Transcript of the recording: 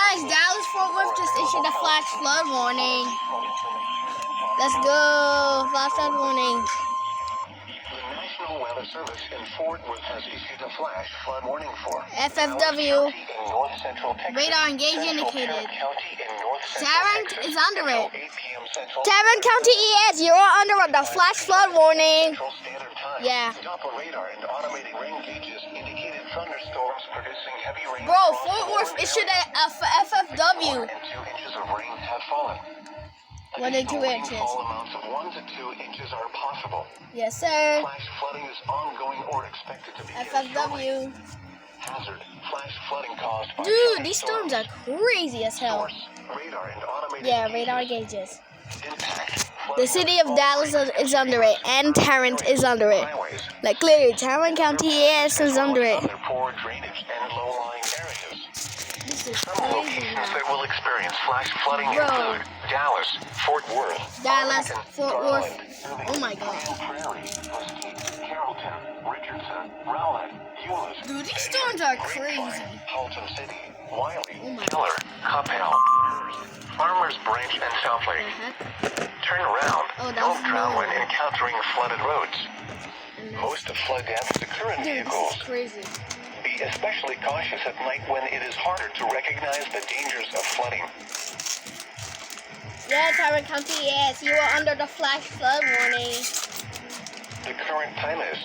Guys, Dallas-Fort Worth just issued a flash flood warning. Let's go. Flash flood warning. The National Weather Service in Fort Worth has issued a flash flood warning for FFW. Texas, Radar engage indicated. Tarrant Texas, is under it. 8 p.m. Central, Tarrant County EAS, you're under the flash flood warning. Central Standard Time. Yeah. Doppler radar and automated rain gauges indicated thunderstorms producing heavy rain. Bro, Fort Worth issued a FFW. 1 and 2 inches of rain have fallen. 1 and 2 Additional inches. rainfall amounts of 1 to 2 inches are possible. Yes, sir. Flash flooding is ongoing or expected to begin shortly. FFW. Hazard. Flash flooding caused by Dude, these storms are crazy as hell. source, radar and automated Yeah, gauges. radar gauges. Impact. The city of Dallas is under it, and Tarrant is under it. Highways. Like clearly, Tarrant County EAS is under it. Other poor drainage and low-lying areas. This is Some crazy, locations man. that will experience flash flooding Bro. include Dallas, Fort Worth, Dallas, Arlington, Fort Garland, Worth. Irving, Oh my God. Grand Prairie, Mesquite, Carrollton, Richardson, Rowlett, Euless, Dude, these storms are Grapevine, crazy. Halton City, Wiley, Oh my Keller, Coppell, Farmers Branch, and Southlake. Turn around. Oh, that's Don't drown when normal. encountering flooded roads. And Most of flood deaths occur in dude, this vehicles. is crazy. Be especially cautious at night when it is harder to recognize the dangers of flooding. Yeah, Tarrant County EAS, you are under the flash flood warning. The current time is